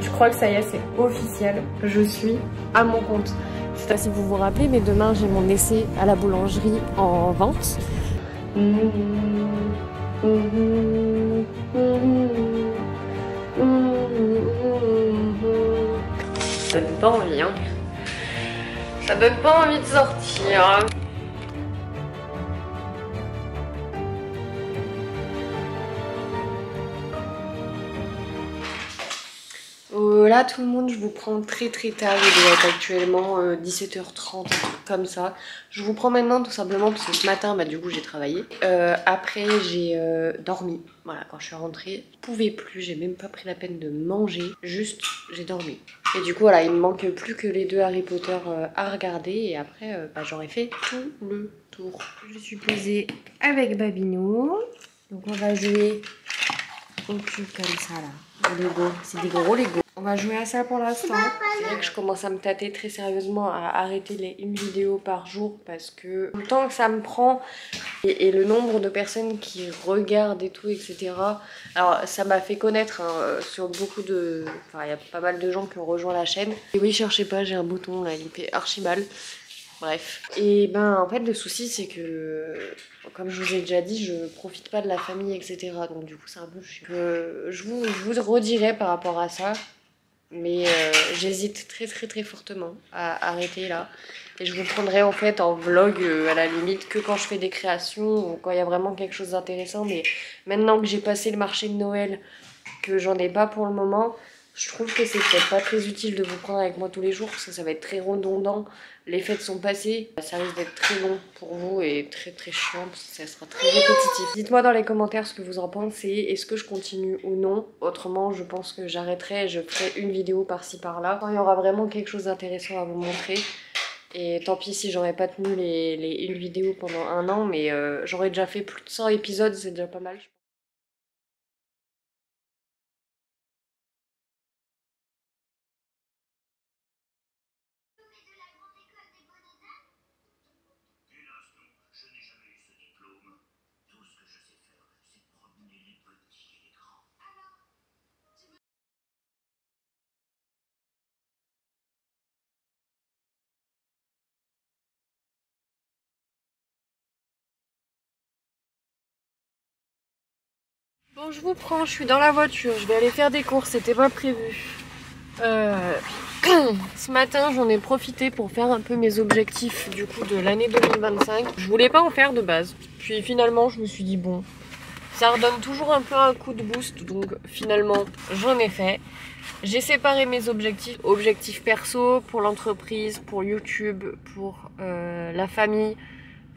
Je crois que ça y est, c'est officiel. Je suis à mon compte. Je sais pas si vous vous rappelez, mais demain j'ai mon essai à la boulangerie en vente. Ça donne pas envie, hein. Ça donne pas envie de sortir. Là tout le monde, je vous prends très tard, il doit être actuellement 17h30, un truc comme ça. Je vous prends maintenant tout simplement parce que ce matin, du coup j'ai travaillé. Après j'ai dormi, voilà, quand je suis rentrée. Je pouvais plus, j'ai même pas pris la peine de manger, juste j'ai dormi. Et du coup voilà, il me manque plus que les 2 Harry Potter à regarder et après j'aurais fait tout le tour. Je suis posée avec Babinou, donc on va jouer au cube comme ça là, au Lego, c'est des gros Lego. On va jouer à ça pour l'instant. C'est vrai que je commence à me tâter très sérieusement à arrêter les 1 vidéo par jour parce que le temps que ça me prend et le nombre de personnes qui regardent et tout, etc. Alors ça m'a fait connaître sur beaucoup de... Enfin il y a pas mal de gens qui ont rejoint la chaîne. Et oui, cherchez pas, j'ai un bouton là, il me fait archi mal. Bref. Et en fait le souci c'est que, comme je vous ai déjà dit, je profite pas de la famille, etc. Donc du coup c'est un peu chiant. Je vous redirai par rapport à ça. Mais j'hésite très fortement à arrêter là. Et je vous prendrai en fait en vlog à la limite que quand je fais des créations ou quand il y a vraiment quelque chose d'intéressant. Mais maintenant que j'ai passé le marché de Noël, que j'en ai pas pour le moment, je trouve que c'est peut-être pas très utile de vous prendre avec moi tous les jours parce que ça va être très redondant. Les fêtes sont passées, ça risque d'être très long pour vous et très chiant parce que ça sera très répétitif. Dites-moi dans les commentaires ce que vous en pensez, est-ce que je continue ou non. Autrement je pense que j'arrêterai et je ferai une vidéo par-ci par-là. Quand il y aura vraiment quelque chose d'intéressant à vous montrer. Et tant pis si j'aurais pas tenu les une vidéo pendant 1 an, mais j'aurais déjà fait plus de 100 épisodes, c'est déjà pas mal. Bon, je vous prends, je suis dans la voiture, je vais aller faire des courses, c'était pas prévu. Ce matin, j'en ai profité pour faire un peu mes objectifs du coup de l'année 2025. Je voulais pas en faire de base, puis finalement je me suis dit bon, ça redonne toujours un peu un coup de boost, donc finalement j'en ai fait. J'ai séparé mes objectifs, objectifs perso, pour l'entreprise, pour YouTube, pour la famille.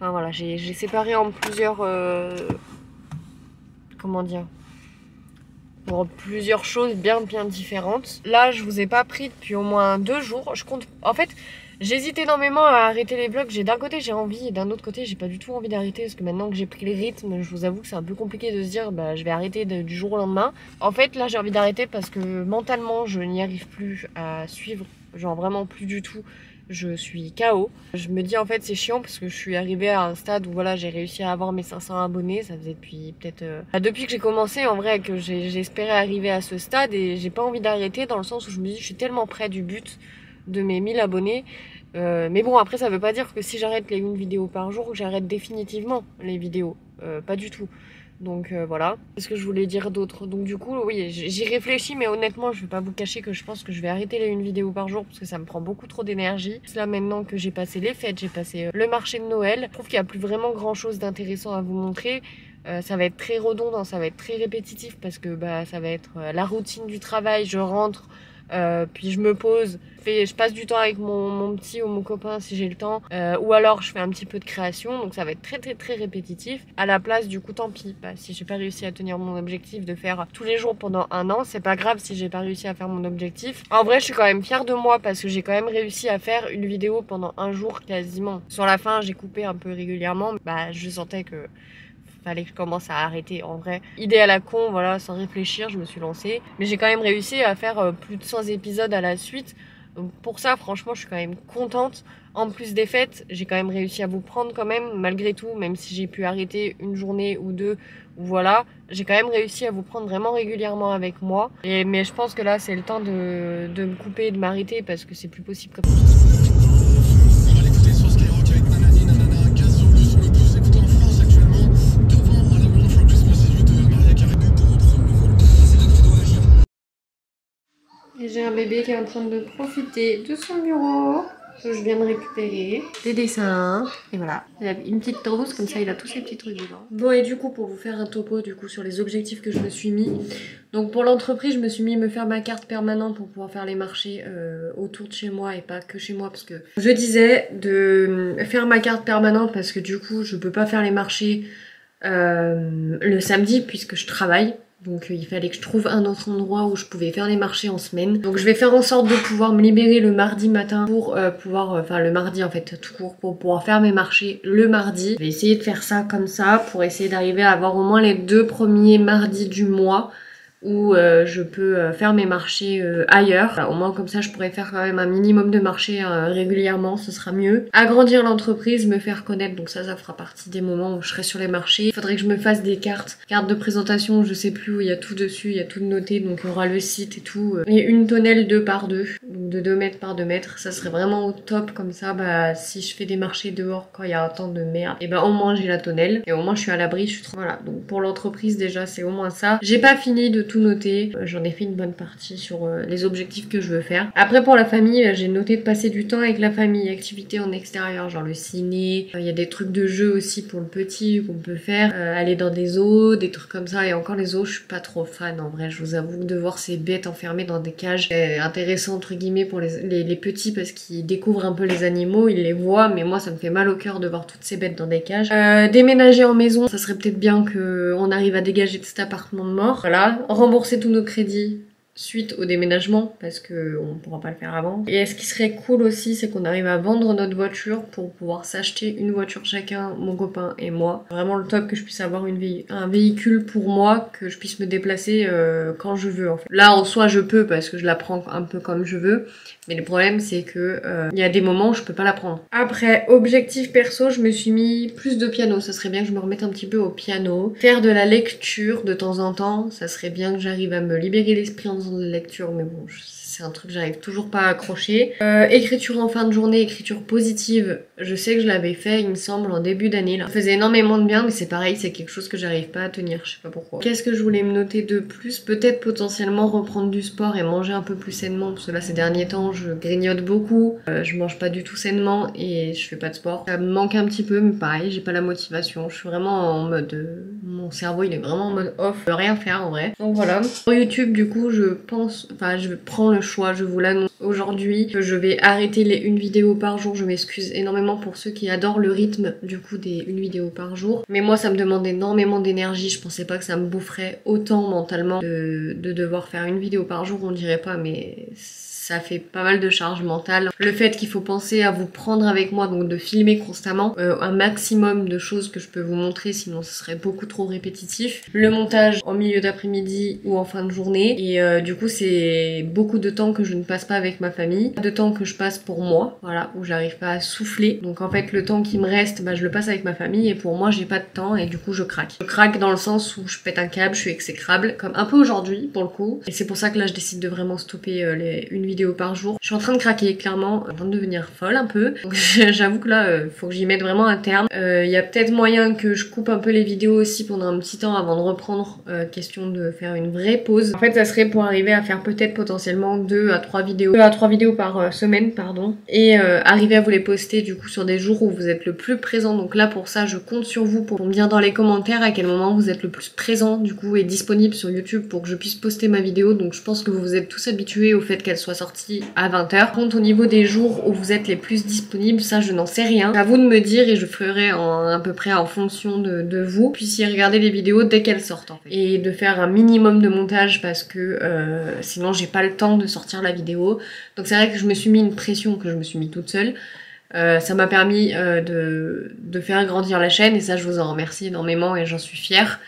Enfin voilà, j'ai séparé en plusieurs... comment dire, pour plusieurs choses bien différentes. Là je vous ai pas pris depuis au moins 2 jours. Je compte, en fait j'hésite énormément à arrêter les vlogs. D'un côté j'ai envie et d'un autre côté j'ai pas du tout envie d'arrêter parce que maintenant que j'ai pris le rythme, je vous avoue que c'est un peu compliqué de se dire je vais arrêter du jour au lendemain. En fait là j'ai envie d'arrêter parce que mentalement je n'y arrive plus à suivre, genre vraiment plus du tout. Je suis KO. Je me dis en fait c'est chiant parce que je suis arrivée à un stade où voilà, j'ai réussi à avoir mes 500 abonnés. Ça faisait depuis peut-être... depuis que j'ai commencé en vrai que j'espérais arriver à ce stade et j'ai pas envie d'arrêter dans le sens où je me dis je suis tellement près du but de mes 1000 abonnés. Mais bon après ça veut pas dire que si j'arrête les 1 vidéo par jour, j'arrête définitivement les vidéos. Pas du tout. Donc voilà. Qu'est-ce que je voulais dire d'autre? Donc du coup oui, j'y réfléchis mais honnêtement je vais pas vous cacher que je pense que je vais arrêter les 1 vidéo par jour parce que ça me prend beaucoup trop d'énergie. Là maintenant que j'ai passé les fêtes, j'ai passé le marché de Noël, je trouve qu'il n'y a plus vraiment grand chose d'intéressant à vous montrer. Ça va être très redondant, ça va être très répétitif parce que ça va être la routine du travail, je rentre, puis je me pose, je passe du temps avec mon petit ou mon copain si j'ai le temps, ou alors je fais un petit peu de création, donc ça va être très répétitif. À la place du coup tant pis, si j'ai pas réussi à tenir mon objectif de faire tous les jours pendant 1 an, c'est pas grave si j'ai pas réussi à faire mon objectif. En vrai je suis quand même fière de moi parce que j'ai quand même réussi à faire une vidéo pendant 1 jour quasiment. Sur la fin j'ai coupé un peu régulièrement, je sentais que fallait que je commence à arrêter en vrai. Idée à la con, voilà, sans réfléchir, je me suis lancée. Mais j'ai quand même réussi à faire plus de 100 épisodes à la suite. Donc pour ça, franchement, je suis quand même contente. En plus des fêtes, j'ai quand même réussi à vous prendre quand même, malgré tout, même si j'ai pu arrêter une journée ou deux, voilà, j'ai quand même réussi à vous prendre vraiment régulièrement avec moi. Mais je pense que là, c'est le temps de me couper et de m'arrêter parce que c'est plus possible comme ça. Et j'ai un bébé qui est en train de profiter de son bureau que je viens de récupérer. Des dessins, et voilà. Il a une petite trousse, comme ça il a tous ses petits trucs dedans. Bon, et du coup, pour vous faire un topo du coup sur les objectifs que je me suis mis. Donc pour l'entreprise, je me suis mis à me faire ma carte permanente pour pouvoir faire les marchés autour de chez moi et pas que chez moi. Parce que je disais de faire ma carte permanente parce que du coup, je peux pas faire les marchés le samedi puisque je travaille. Donc il fallait que je trouve un autre endroit où je pouvais faire les marchés en semaine. Donc je vais faire en sorte de pouvoir me libérer le mardi matin pour enfin le mardi en fait tout court, pour pouvoir faire mes marchés le mardi. Je vais essayer de faire ça comme ça pour essayer d'arriver à avoir au moins les 2 premiers mardis du mois où je peux faire mes marchés ailleurs. Voilà, au moins comme ça je pourrais faire quand même un minimum de marchés régulièrement, ce sera mieux. Agrandir l'entreprise, me faire connaître, donc ça fera partie des moments où je serai sur les marchés. Il faudrait que je me fasse des cartes de présentation, je sais plus, où il y a tout dessus, il y a tout noté, donc il y aura le site et tout. Et une tonnelle 2 par 2, donc de 2 mètres par 2 mètres, ça serait vraiment au top comme ça, bah si je fais des marchés dehors quand il y a un temps de merde, et bah au moins j'ai la tonnelle, et au moins je suis à l'abri, je suis trop... Voilà, donc pour l'entreprise déjà c'est au moins ça. J'ai pas fini de tout noter, j'en ai fait une bonne partie sur les objectifs que je veux faire. Après pour la famille, j'ai noté de passer du temps avec la famille, activités en extérieur, genre le ciné, il y a des trucs de jeu aussi pour le petit qu'on peut faire, aller dans des zoos, des trucs comme ça, et encore les zoos je suis pas trop fan en vrai, je vous avoue, de voir ces bêtes enfermées dans des cages, intéressant entre guillemets pour les petits parce qu'ils découvrent un peu les animaux, ils les voient, mais moi ça me fait mal au cœur de voir toutes ces bêtes dans des cages. Déménager en maison, ça serait peut-être bien que on arrive à dégager de cet appartement de mort. Voilà, rembourser tous nos crédits suite au déménagement parce que on pourra pas le faire avant. Et ce qui serait cool aussi, c'est qu'on arrive à vendre notre voiture pour pouvoir s'acheter une voiture chacun, mon copain et moi. Vraiment le top que je puisse avoir un véhicule pour moi, que je puisse me déplacer quand je veux en fait. Là en soi je peux parce que je la prends un peu comme je veux, mais le problème c'est que il y a des moments où je peux pas la prendre. Après, objectif perso, je me suis mis plus de piano, ça serait bien que je me remette un petit peu au piano. Faire de la lecture de temps en temps, ça serait bien que j'arrive à me libérer l'esprit en faisant de la lecture, mais bon, c'est un truc que j'arrive toujours pas à accrocher. Écriture en fin de journée, écriture positive, je sais que je l'avais fait, il me semble, en début d'année là. Ça faisait énormément de bien, mais c'est pareil, c'est quelque chose que j'arrive pas à tenir, je sais pas pourquoi. Qu'est-ce que je voulais me noter de plus? Peut-être potentiellement reprendre du sport et manger un peu plus sainement, parce que là ces derniers temps je grignote beaucoup, je mange pas du tout sainement et je fais pas de sport. Ça me manque un petit peu, mais pareil, j'ai pas la motivation, je suis vraiment en mode... mon cerveau il est vraiment en mode off, je peux rien faire en vrai. Donc voilà. Sur YouTube du coup je pense, enfin je prends le choix, je vous l'annonce aujourd'hui, que je vais arrêter les 1 vidéo par jour. Je m'excuse énormément pour ceux qui adorent le rythme du coup des 1 vidéo par jour, mais moi ça me demande énormément d'énergie, je pensais pas que ça me boufferait autant mentalement de devoir faire 1 vidéo par jour, on dirait pas, mais ça fait pas mal de charge mentale. Le fait qu'il faut penser à vous prendre avec moi, donc de filmer constamment un maximum de choses que je peux vous montrer, sinon ce serait beaucoup trop répétitif. Le montage en milieu d'après-midi ou en fin de journée, et du coup c'est beaucoup de temps que je ne passe pas avec ma famille, de temps que je passe pour moi, voilà, où j'arrive pas à souffler. Donc en fait le temps qui me reste, bah, je le passe avec ma famille, et pour moi j'ai pas de temps, et du coup je craque. Je craque dans le sens où je pète un câble, je suis exécrable, comme un peu aujourd'hui pour le coup, et c'est pour ça que là je décide de vraiment stopper les 1 vidéo par jour. Je suis en train de craquer, clairement, en train de devenir folle un peu. Donc j'avoue que là, faut que j'y mette vraiment un terme. Il y a peut-être moyen que je coupe un peu les vidéos aussi pendant un petit temps avant de reprendre, question de faire une vraie pause. En fait, ça serait pour arriver à faire peut-être potentiellement 2 à 3 vidéos par semaine, pardon, et arriver à vous les poster du coup sur des jours où vous êtes le plus présent. Donc là, pour ça, je compte sur vous pour me dire dans les commentaires à quel moment vous êtes le plus présent du coup et disponible sur YouTube pour que je puisse poster ma vidéo. Donc je pense que vous vous êt tous habitués au fait qu'elle soit sortie à 20h. Par contre, au niveau des jours où vous êtes les plus disponibles, ça je n'en sais rien. C'est à vous de me dire et je ferai à peu près en fonction de vous. Puissiez regarder les vidéos dès qu'elles sortent en fait. Et de faire un minimum de montage parce que sinon j'ai pas le temps de sortir la vidéo. Donc c'est vrai que je me suis mis une pression que je me suis mis toute seule. Ça m'a permis de faire grandir la chaîne et ça je vous en remercie énormément et j'en suis fière.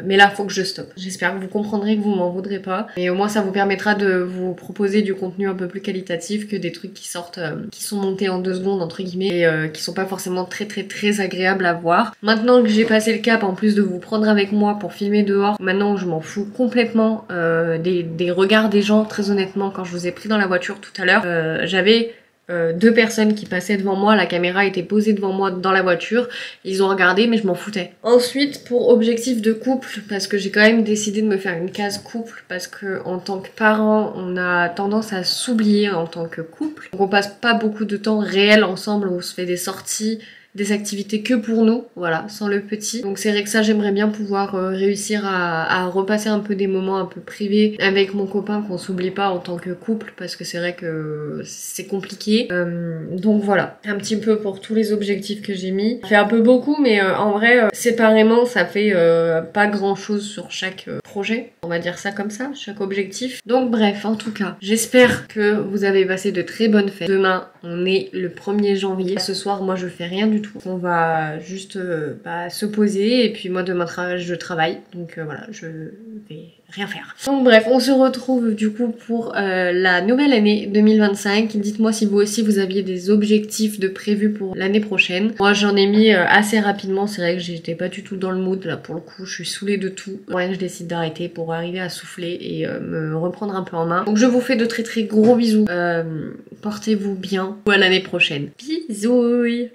Mais là faut que je stoppe. J'espère que vous comprendrez, que vous m'en voudrez pas. Et au moins ça vous permettra de vous proposer du contenu un peu plus qualitatif que des trucs qui sortent, qui sont montés en 2 secondes entre guillemets et qui sont pas forcément très agréables à voir. Maintenant que j'ai passé le cap, en plus de vous prendre avec moi pour filmer dehors, maintenant je m'en fous complètement des regards des gens. Très honnêtement, quand je vous ai pris dans la voiture tout à l'heure, j'avais 2 personnes qui passaient devant moi, la caméra était posée devant moi dans la voiture, ils ont regardé mais je m'en foutais. Ensuite pour objectif de couple, parce que j'ai quand même décidé de me faire une case couple, parce que en tant que parent on a tendance à s'oublier en tant que couple, donc on passe pas beaucoup de temps réel ensemble, on se fait des sorties, des activités que pour nous, voilà, sans le petit. Donc c'est vrai que ça j'aimerais bien pouvoir réussir à repasser un peu des moments un peu privés avec mon copain, qu'on s'oublie pas en tant que couple, parce que c'est vrai que c'est compliqué. Donc voilà, un petit peu pour tous les objectifs que j'ai mis. Ça fait un peu beaucoup, mais en vrai, séparément, ça fait pas grand chose sur chaque projet. On va dire ça comme ça, chaque objectif. Donc bref, en tout cas, j'espère que vous avez passé de très bonnes fêtes. Demain, on est le 1er janvier. Ce soir, moi je fais rien du tout. On va juste se poser et puis moi demain je travaille. Donc voilà, je vais rien faire. Donc bref, on se retrouve du coup pour la nouvelle année 2025. Dites-moi si vous aussi vous aviez des objectifs de prévus pour l'année prochaine. Moi j'en ai mis assez rapidement, c'est vrai que j'étais pas du tout dans le mood là pour le coup, je suis saoulée de tout. Rien que je décide d'arrêter pour arriver à souffler et me reprendre un peu en main. Donc je vous fais de très gros bisous. Portez-vous bien. À l'année prochaine. Bisous.